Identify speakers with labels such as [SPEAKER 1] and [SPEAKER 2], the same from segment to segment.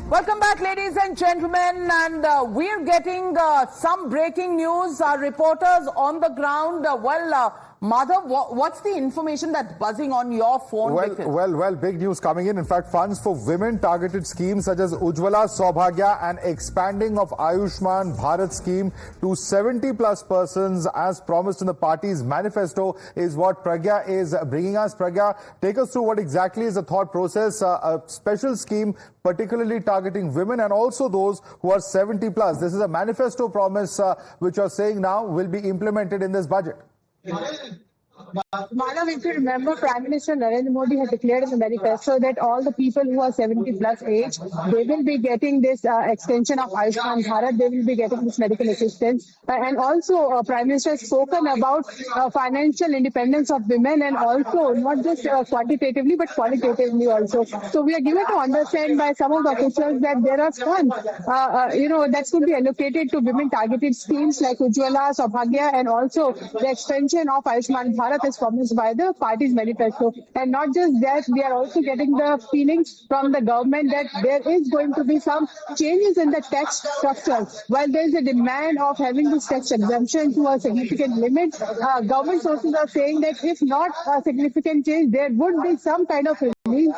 [SPEAKER 1] Welcome back, ladies and gentlemen, and we're getting some breaking news. Our reporters on the ground. Madhav, what's the information that's buzzing on your phone?
[SPEAKER 2] Well, big news coming in. In fact, funds for women-targeted schemes such as Ujjwala, Saubhagya and expanding of Ayushman Bharat scheme to 70-plus persons as promised in the party's manifesto is what Pragya is bringing us. Pragya, take us through what exactly is the thought process. A special scheme particularly targeting women and also those who are 70-plus. This is a manifesto promise which you're saying now will be implemented in this budget.
[SPEAKER 3] Madhav, if you remember, Prime Minister Narendra Modi had declared in the manifesto that all the people who are 70 plus age, they will be getting this extension of Ayushman Bharat, they will be getting this medical assistance. And also, Prime Minister has spoken about financial independence of women and also not just quantitatively but qualitatively also. So we are given to understand by some of the officials that there are funds, that could be allocated to women-targeted schemes like Ujjwala, Saubhagya and also the extension of Ayushman Bharat is promised by the party's manifesto. And not just that, we are also getting the feelings from the government that there is going to be some changes in the tax structure. While there is a demand of having this tax exemption to a significant limit, government sources are saying that if not a significant change, there would be some kind of relief,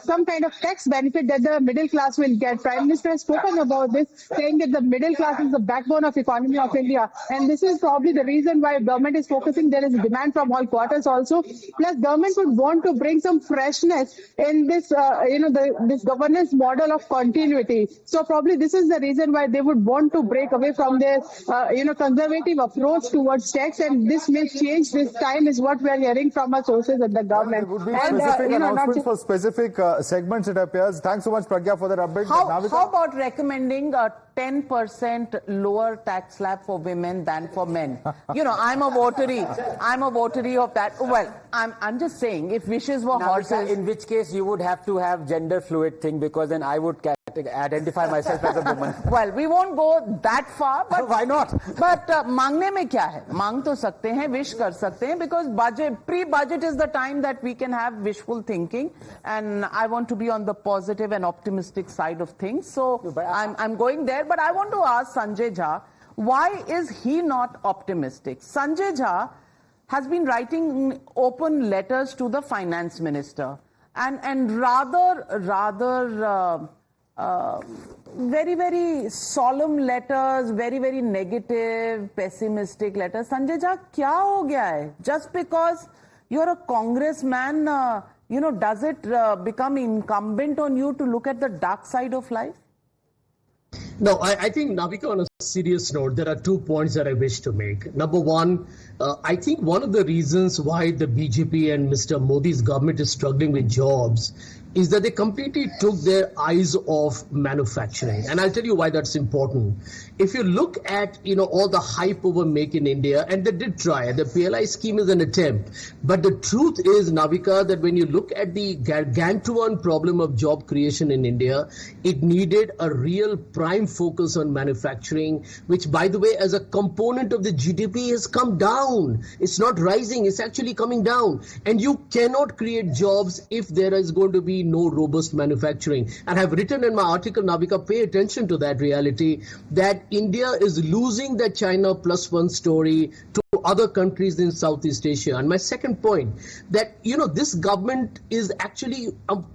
[SPEAKER 3] some kind of tax benefit that the middle class will get. Prime Minister has spoken about this, saying that the middle class is the backbone of economy of India. And this is probably the reason why government is focusing. There is a demand from all quarters also. Plus, government would want to bring some freshness in this, this governance model of continuity. So probably this is the reason why they would want to break away from their, conservative approach towards tax. And this may change this time is what we are hearing from our sources at the government.
[SPEAKER 2] There would be specific announcements for specific segments, it appears. Thanks so much, Pragya, for that update.
[SPEAKER 1] How about recommending a 10% lower tax slab for women than for men? I'm a votary of that. Well, I'm just saying, if wishes were horses.
[SPEAKER 4] In which case you would have to have gender fluid thing, because then I would identify myself as a woman.
[SPEAKER 1] Well, we won't go that far, but
[SPEAKER 4] why not?
[SPEAKER 1] But मांगने में क्या है? मांग तो सकते हैं, wish कर सकते हैं, because pre-budget is the time that we can have wishful thinking, and I want to be on the positive and optimistic side of things. So I'm going there, but I want to ask Sanjay Jha, why is he not optimistic? Sanjay Jha has been writing open letters to the finance minister, and rather very, very solemn letters, very, very negative, pessimistic letters. Sanjay Jha, kya ho gaya hai? Just because you're a congressman, does it become incumbent on you to look at the dark side of life?
[SPEAKER 5] No, I think, Navika, on a serious note, there are 2 points that I wish to make. Number one, I think one of the reasons why the BJP and Mr. Modi's government is struggling with jobs is that they completely took their eyes off manufacturing. And I'll tell you why that's important. If you look at, all the hype over Make in India, and they did try, the PLI scheme is an attempt. But the truth is, Navika, that when you look at the gargantuan problem of job creation in India, it needed a real prime focus on manufacturing, which, by the way, as a component of the GDP has come down. It's not rising, it's actually coming down. And you cannot create jobs if there is going to be no robust manufacturing. And I've written in my article, Navika, pay attention to that reality, that India is losing the China plus one story to other countries in Southeast Asia. And my second point, that, this government is actually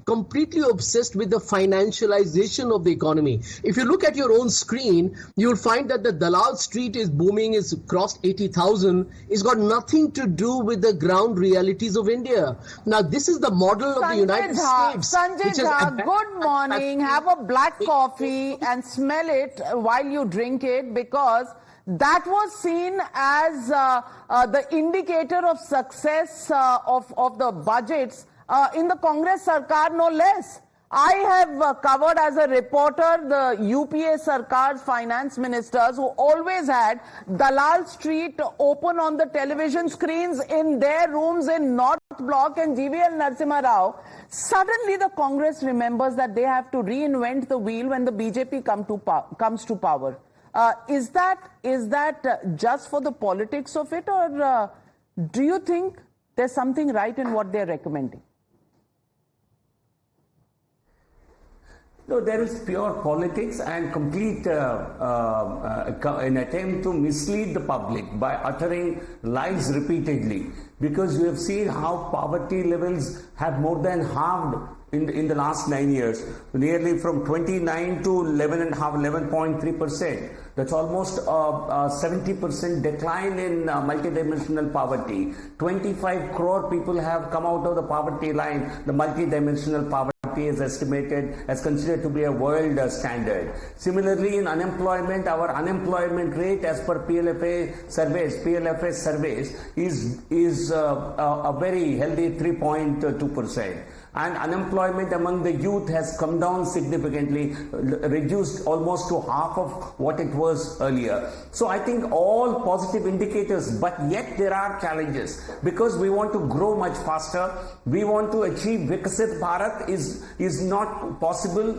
[SPEAKER 5] completely obsessed with the financialization of the economy. If you look at your own screen, you'll find that the Dalal Street is booming, it's crossed 80,000. It's got nothing to do with the ground realities of India. Now, this is the model of the United States.
[SPEAKER 1] Sanjay Jha, good morning. Have a black coffee and smell it while you drink it, because that was seen as the indicator of success of the budgets in the Congress Sarkar, no less. I have covered as a reporter the UPA Sarkar's finance ministers who always had Dalal Street open on the television screens in their rooms in North Block and GVL Narasimha Rao. Suddenly the Congress remembers that they have to reinvent the wheel when the BJP comes to power. Is that just for the politics of it, or do you think there's something right in what they're recommending?
[SPEAKER 6] No, there is pure politics and complete an attempt to mislead the public by uttering lies repeatedly. Because you have seen how poverty levels have more than halved in the last 9 years, nearly from 29 to 11.3%. That's almost a 70% decline in multidimensional poverty. 25 crore people have come out of the poverty line. The multidimensional poverty is estimated as considered to be a world standard. Similarly, in unemployment, our unemployment rate as per PLFS surveys is a very healthy 3.2%. And unemployment among the youth has come down significantly, reduced almost to half of what it was earlier. So I think all positive indicators, but yet there are challenges because we want to grow much faster. We want to achieve Viksit Bharat is not possible.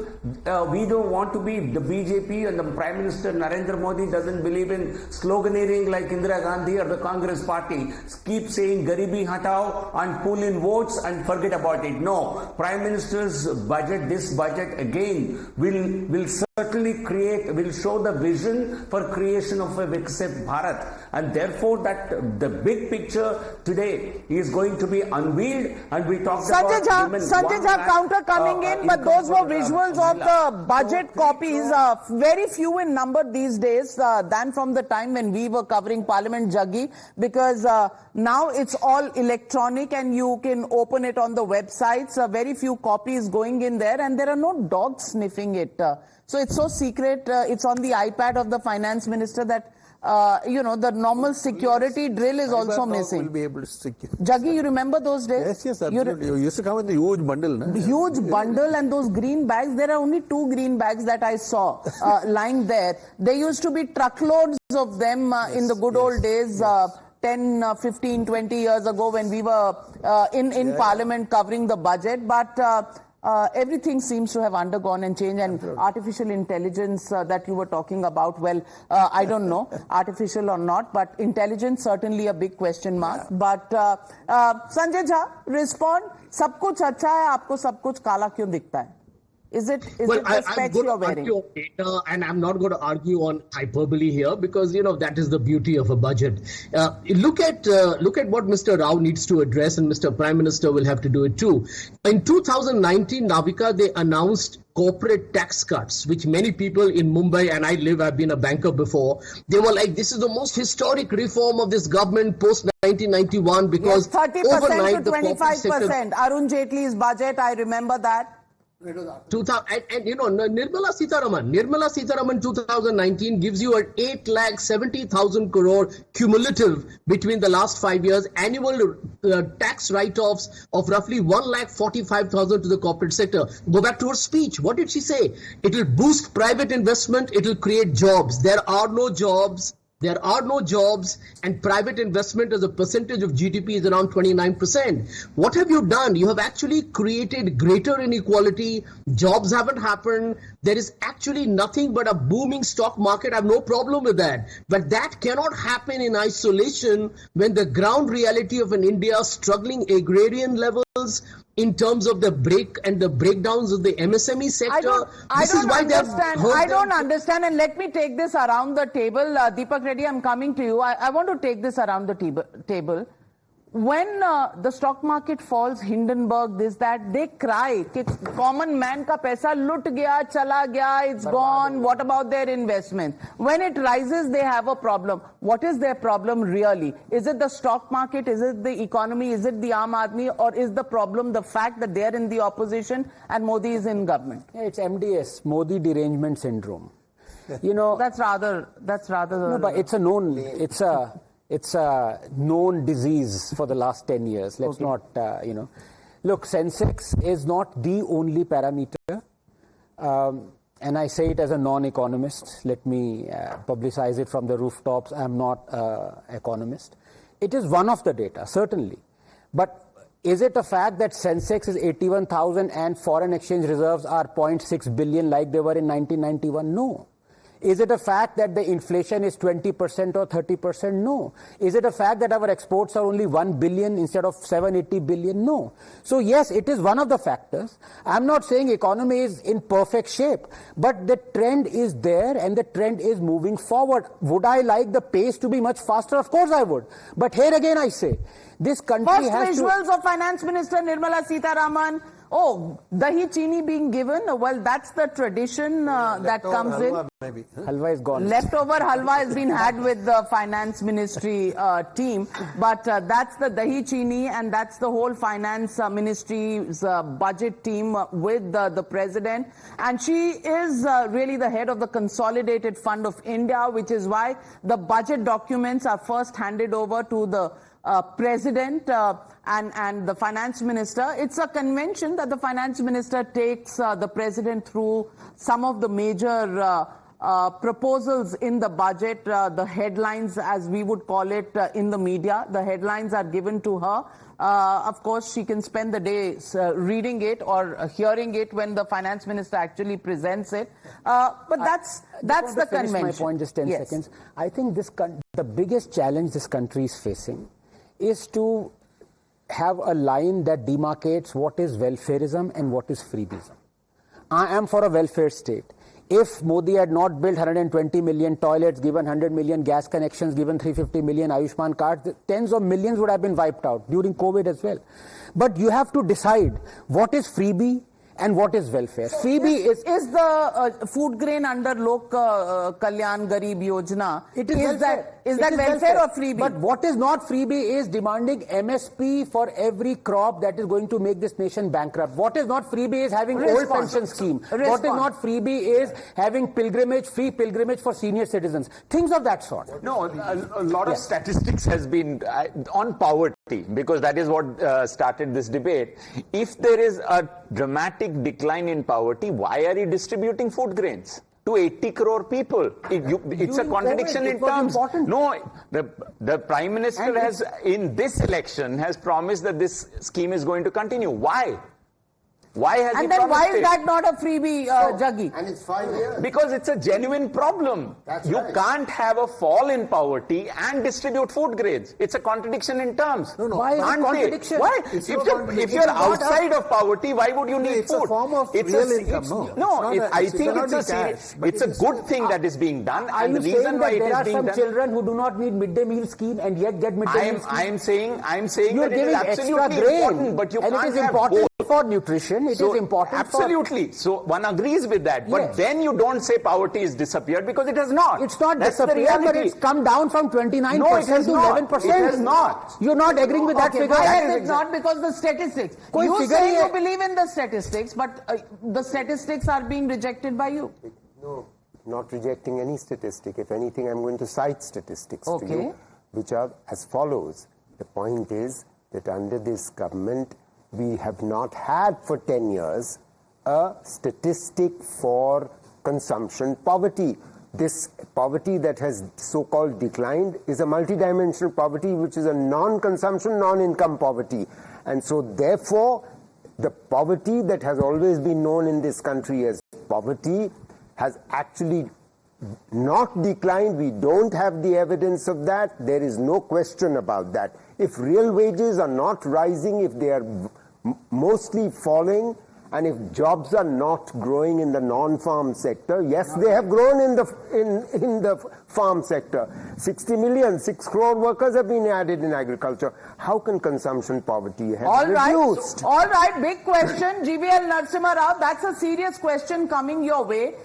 [SPEAKER 6] We don't want to be the BJP, and the Prime Minister Narendra Modi doesn't believe in sloganeering like Indira Gandhi or the Congress party. Keep saying Garibi Hatao and pull in votes and forget about it. No. Prime Minister's budget, this budget again will certainly will show the vision for creation of a Viksit Bharat, and therefore that the big picture today is going to be unveiled. And we talked about
[SPEAKER 1] Sanjay Jha counter coming in, but those were visuals of the budget copies, very few in number these days than from the time when we were covering Parliament, Jaggi, because now it's all electronic and you can open it on the websites. Very few copies going in there, and there are no dogs sniffing it. So it's so secret. It's on the iPad of the finance minister that, the normal security drill is also missing.
[SPEAKER 7] Will be able to secure.
[SPEAKER 1] Jaggi, you remember those days?
[SPEAKER 7] Yes, absolutely. You used to come in the huge bundle, no?
[SPEAKER 1] Huge bundle, and those green bags. There are only 2 green bags that I saw lying there. There used to be truckloads of them in the good old days. 10, 15, 20 years ago when we were in Parliament covering the budget. But everything seems to have undergone and changed. And artificial intelligence that you were talking about, well, I don't know, artificial or not, but intelligence certainly a big question mark. Yeah. But Sanjay Jha, respond. सब कुछ अच्छा है, आपको सब कुछ काला क्यों दिखता है? Is it the specs you're wearing?
[SPEAKER 5] Data, and I'm not going to argue on hyperbole here because, that is the beauty of a budget. Look at what Mr. Rao needs to address, and Mr. Prime Minister will have to do it too. In 2019, Navika, they announced corporate tax cuts, which many people in Mumbai, and I've been a banker before, they were like, this is the most historic reform of this government post 1991 because
[SPEAKER 1] 30%
[SPEAKER 5] overnight
[SPEAKER 1] to 25%. Arun Jaitley's budget, I remember that.
[SPEAKER 5] Nirmala Sitharaman 2019 gives you an 8,70,000 crore cumulative between the last 5 years annual tax write-offs of roughly 1,45,000 to the corporate sector. Go back to her speech. What did she say? It will boost private investment. It will create jobs. There are no jobs, and private investment as a percentage of GDP is around 29%. What have you done? You have actually created greater inequality. Jobs haven't happened. There is actually nothing but a booming stock market. I have no problem with that. But that cannot happen in isolation when the ground reality of an India struggling agrarian levels, in terms of the breakdowns of the MSME sector.
[SPEAKER 1] I don't understand, and let me take this around the table. Deepak Reddy, I'm coming to you. I want to take this around the table. When the stock market falls, Hindenburg, this, that, they cry, common man ka paisa lut gaya, chala gaya, it's gone, what about their investment? When it rises, they have a problem. What is their problem really? Is it the stock market? Is it the economy? Is it the Aam Aadmi? Or is the problem the fact that they are in the opposition and Modi is in government?
[SPEAKER 4] Yeah, it's MDS, Modi derangement syndrome.
[SPEAKER 1] That's rather.
[SPEAKER 4] No, but it's a known. It's a known disease for the last 10 years. Let's not, Look, Sensex is not the only parameter. And I say it as a non-economist. Let me publicize it from the rooftops. I'm not an economist. It is one of the data, certainly. But is it a fact that Sensex is 81,000 and foreign exchange reserves are 0.6 billion like they were in 1991? No. Is it a fact that the inflation is 20% or 30%? No. Is it a fact that our exports are only 1 billion instead of 780 billion? No. So yes, it is one of the factors. I'm not saying economy is in perfect shape, but the trend is there and the trend is moving forward. Would I like the pace to be much faster? Of course I would. But here again I say, this country has to...
[SPEAKER 1] First visuals of Finance Minister Nirmala Sitharaman. Oh, dahi chini being given. Well, that's the tradition that comes in.
[SPEAKER 7] Maybe.
[SPEAKER 4] Halwa is gone.
[SPEAKER 1] Leftover halwa has been had with the finance ministry team, but that's the dahi chini, and that's the whole finance ministry's budget team with the president. And she is really the head of the Consolidated Fund of India, which is why the budget documents are first handed over to the president and the finance minister. It's a convention that the finance minister takes the president through some of the major proposals in the budget, the headlines as we would call it in the media. The headlines are given to her. Of course, she can spend the day reading it or hearing it when the finance minister actually presents it. But that's the convention.
[SPEAKER 4] My point, just 10 seconds. I think the biggest challenge this country is facing is to have a line that demarcates what is welfarism and what is freebism. I am for a welfare state. If Modi had not built 120 million toilets, given 100 million gas connections, given 350 million Ayushman cards, tens of millions would have been wiped out during COVID as well. But you have to decide what is freebie and what is welfare. Freebie is
[SPEAKER 1] the food grain under Lok Kalyan Garib Yojana. Is that welfare or freebie?
[SPEAKER 4] But what is not freebie is demanding MSP for every crop that is going to make this nation bankrupt. What is not freebie is having old pension scheme. What is not freebie is having free pilgrimage for senior citizens. Things of that sort.
[SPEAKER 8] No, a lot of statistics has been on poverty, because that is what started this debate. If there is a dramatic decline in poverty, why are you distributing food grains to 80 crore people? It's a contradiction in terms. No, the Prime Minister has, in this election, has promised that this scheme is going to continue. Why? Why has he promised it?
[SPEAKER 1] And then why is that not a freebie, Jaggi?
[SPEAKER 9] And it's 5 years.
[SPEAKER 8] Because it's a genuine problem. You can't have a fall in poverty and distribute food grains. It's a contradiction in terms.
[SPEAKER 7] No.
[SPEAKER 4] Why is it contradiction?
[SPEAKER 8] Why? If you're outside of poverty, why would you need food?
[SPEAKER 7] It's a form of real income.
[SPEAKER 8] I think it's a good thing that is being done.
[SPEAKER 4] Are
[SPEAKER 8] and
[SPEAKER 4] you
[SPEAKER 8] the reason
[SPEAKER 4] saying
[SPEAKER 8] why
[SPEAKER 4] that there are some
[SPEAKER 8] done,
[SPEAKER 4] children who do not need midday meal scheme and yet get midday meal scheme?
[SPEAKER 8] I'm saying
[SPEAKER 4] You're
[SPEAKER 8] that it is
[SPEAKER 4] giving extra
[SPEAKER 8] absolutely
[SPEAKER 4] grain,
[SPEAKER 8] important, but you
[SPEAKER 4] and
[SPEAKER 8] can't
[SPEAKER 4] it is
[SPEAKER 8] have
[SPEAKER 4] important
[SPEAKER 8] both.
[SPEAKER 4] for nutrition. It is important.
[SPEAKER 8] Absolutely. So one agrees with that. But
[SPEAKER 4] Yes.
[SPEAKER 8] then you don't say poverty is disappeared, because it has not.
[SPEAKER 4] It's not
[SPEAKER 8] That's the
[SPEAKER 4] disappeared, but
[SPEAKER 8] reality.
[SPEAKER 4] it's come down from 29%
[SPEAKER 8] No, it has
[SPEAKER 4] to
[SPEAKER 8] not.
[SPEAKER 4] 11%.
[SPEAKER 8] It has not.
[SPEAKER 4] You're not agreeing with that
[SPEAKER 1] Okay,
[SPEAKER 4] figure?
[SPEAKER 1] why is it not? Because the statistics.
[SPEAKER 4] Koi
[SPEAKER 1] You
[SPEAKER 4] figure
[SPEAKER 1] say
[SPEAKER 4] hi
[SPEAKER 1] you believe in the statistics, but the statistics are being rejected by you.
[SPEAKER 9] No, not rejecting any statistic. If anything, I'm going to cite statistics to you, which are as follows. The point is that under this government, we have not had for 10 years a statistic for consumption poverty. This poverty that has so-called declined is a multidimensional poverty, which is a non-consumption, non-income poverty. And so therefore, the poverty that has always been known in this country as poverty has actually not declined. We don't have the evidence of that. There is no question about that. If real wages are not rising, if they are mostly falling, and if jobs are not growing in the non-farm sector, yes, they have grown in the farm sector. 60 million, 6 crore workers have been added in agriculture. How can consumption poverty have reduced?
[SPEAKER 1] All right, big question. GVL Narasimha Rao, that's a serious question coming your way.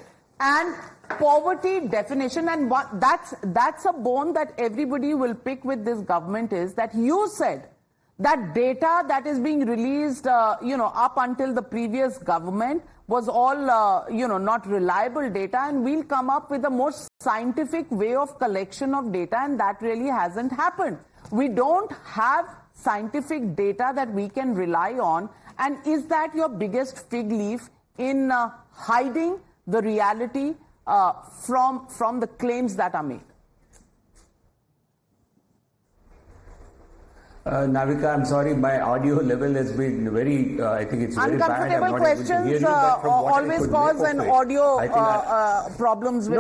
[SPEAKER 1] And poverty definition, and that's a bone that everybody will pick with this government, is that you said that data that is being released, up until the previous government was all, not reliable data, and we'll come up with a more scientific way of collection of data, and that really hasn't happened. We don't have scientific data that we can rely on, and is that your biggest fig leaf in hiding the reality from the claims that are made?
[SPEAKER 6] Navika, I'm sorry, my audio level has been very, I think it's very bad.
[SPEAKER 1] Uncomfortable questions always cause an audio problems with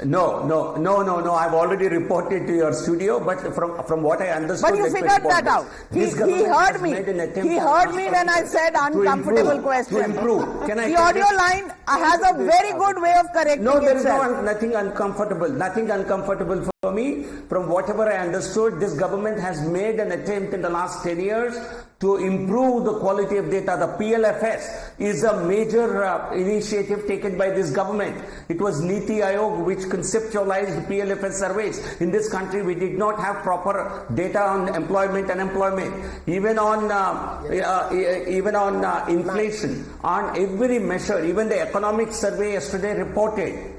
[SPEAKER 6] No. I've already reported to your studio, but from what I understood...
[SPEAKER 1] But you figured that out. He heard me. He heard me when I said uncomfortable questions.
[SPEAKER 6] To improve.
[SPEAKER 1] The audio line has a very good way of correcting itself.
[SPEAKER 6] No, there is nothing uncomfortable. Nothing uncomfortable for me. From whatever I understood, this government has made an attempt in the last 10 years to improve the quality of data. The PLFS is a major initiative taken by this government. It was Niti Aayog which conceptualized PLFS surveys. In this country, we did not have proper data on employment and unemployment. Even on inflation, on every measure, even the economic survey yesterday reported.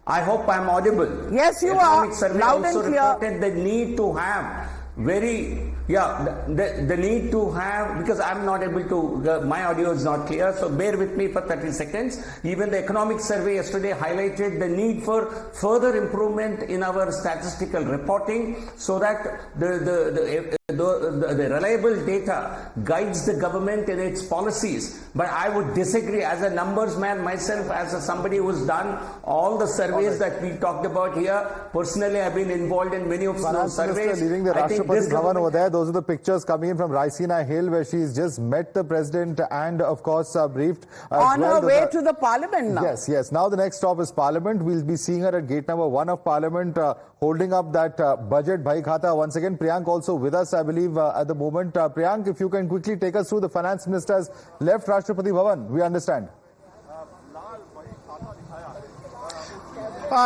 [SPEAKER 6] I hope I'm audible.
[SPEAKER 1] Yes, you are.
[SPEAKER 6] Loud and clear. Reported the need to have the need to have, because I'm not able to, my audio is not clear, so bear with me for 30 seconds. Even the economic survey yesterday highlighted the need for further improvement in our statistical reporting so that the reliable data guides the government in its policies. But I would disagree as a numbers man myself, as somebody who's done all the surveys that we talked about here. Personally, I've been involved in many of those surveys.
[SPEAKER 2] Leaving the Rashtrapati Bhavan over there. Those are the pictures coming in from Raisina Hill, where she's just met the president and, of course, briefed.
[SPEAKER 1] On her way to the parliament now.
[SPEAKER 2] Yes. Now the next stop is Parliament. We'll be seeing her at gate number 1 of Parliament, holding up that budget, Bahi Khata. Once again, Priyank also with us, I believe, at the moment. Priyank, if you can quickly take us through, the finance minister has left Rashtrapati Bhavan. We understand.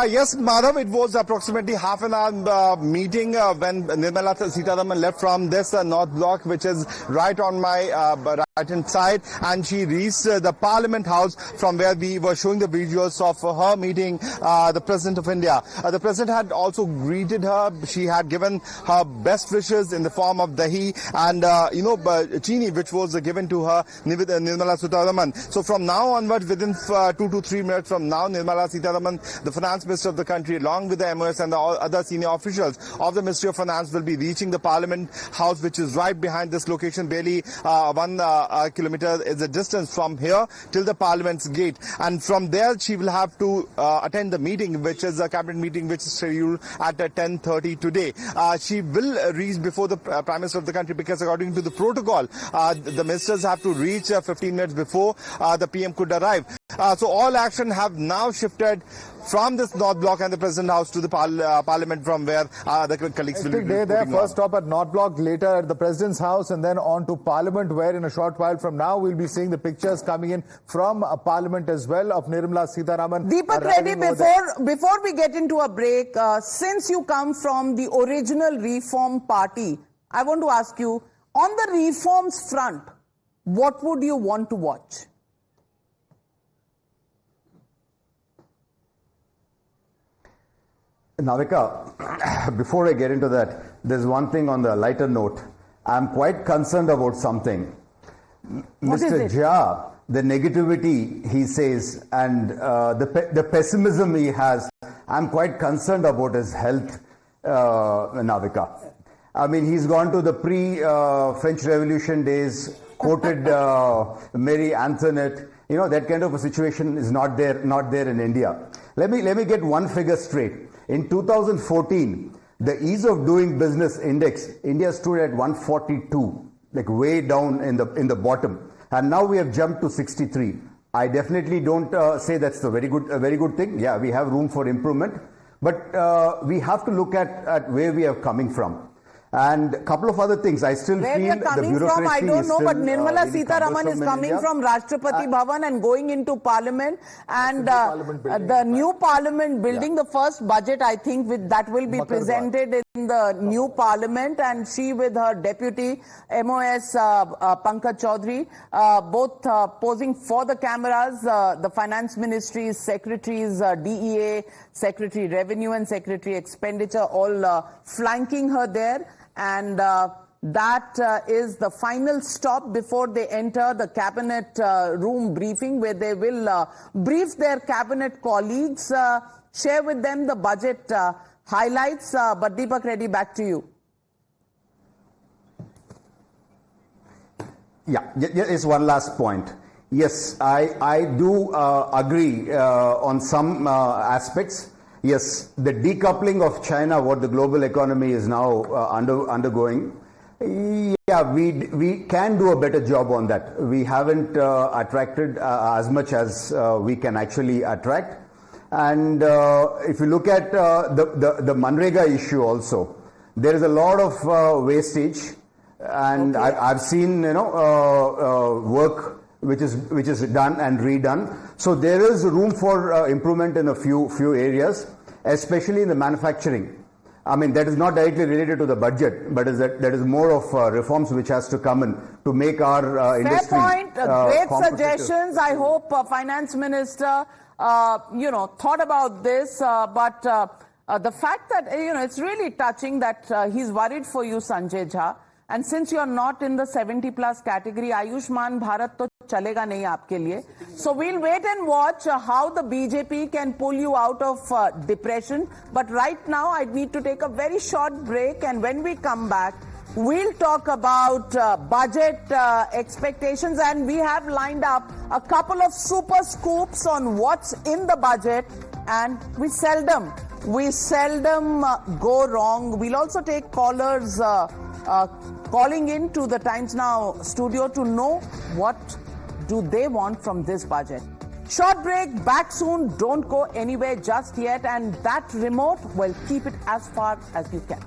[SPEAKER 10] Yes, Madhav, it was approximately half an hour meeting when Nirmala Sitharaman left from this North Block, which is right on my right-hand side, and she reached the Parliament House, from where we were showing the visuals of her meeting the President of India. The President had also greeted her. She had given her best wishes in the form of dahi and, chini, which was given to her, Nirmala Sitharaman. So from now onwards, within 2 to 3 minutes from now, Nirmala Sitharaman, the Finance Minister of the country, along with the MOS and the other senior officials of the Ministry of Finance, will be reaching the Parliament House, which is right behind this location. Barely 1 kilometer is the distance from here till the Parliament's gate. And from there, she will have to attend the meeting, which is a cabinet meeting, which is scheduled at 10:30 today. She will reach before the Prime Minister of the country, because according to the protocol, the ministers have to reach 15 minutes before the PM could arrive. So all action have now shifted from this North Block and the President House to the Parliament, from where the colleagues will be
[SPEAKER 2] there. First stop at North Block, later at the President's House, and then on to Parliament, where in a short while from now we'll be seeing the pictures coming in from Parliament as well of Nirmala Sitharaman.
[SPEAKER 1] Deepak Reddy, before we get into a break, since you come from the original Reform Party, I want to ask you, on the reforms front, what would you want to watch?
[SPEAKER 11] Navika, before I get into that, there's one thing on the lighter note. I'm quite concerned about something. Mr. Jha, the negativity he says and the pessimism he has, I'm quite concerned about his health, Navika. I mean, he's gone to the pre-French Revolution days, quoted Mary Antoinette. You know, that kind of a situation is not there in India. Let me get one figure straight. In 2014, the ease of doing business index, India stood at 142, like way down in the bottom, and now we have jumped to 63. I definitely don't say that's a very good thing. Yeah, we have room for improvement, but we have to look at where we are coming from. And a couple of other things. I still
[SPEAKER 1] Where
[SPEAKER 11] feel
[SPEAKER 1] the bureaucracy from, I don't know, but Nirmala Sitharaman is coming from Rashtrapati Bhavan and going into Parliament, and the new Parliament building, the first budget, I think, that will be presented in the new Parliament, and she with her deputy MOS Pankaj Chaudhary, both posing for the cameras, the Finance Ministry's secretaries, DEA, Secretary Revenue and Secretary Expenditure, all flanking her there. And that is the final stop before they enter the cabinet room briefing, where they will brief their cabinet colleagues, share with them the budget highlights. But Deepak Reddy, back to you.
[SPEAKER 11] Yeah, just one last point. Yes, I do agree on some aspects. Yes, the decoupling of China, what the global economy is now undergoing, yeah, we can do a better job on that. We haven't attracted as much as we can actually attract. And if you look at the Manrega issue also, there is a lot of wastage, and okay. I've seen work which is done and redone. So there is room for improvement in a few areas, especially in the manufacturing. I mean, that is not directly related to the budget, but that is more of reforms which has to come in to make our industry
[SPEAKER 1] fair point. Great suggestions. I hope Finance Minister thought about this, but the fact that it's really touching that he's worried for you, Sanjay Jha. And since you're not in the 70+ category, Ayushman Bharat to chalega nahi aapke liye. So we'll wait and watch how the BJP can pull you out of depression. But right now, I need to take a very short break. And when we come back, we'll talk about budget expectations. And we have lined up a couple of super scoops on what's in the budget. And we seldom go wrong. We'll also take callers calling in to the Times Now studio to know what do they want from this budget. Short break, back soon. Don't go anywhere just yet. And that remote, well, keep it as far as you can.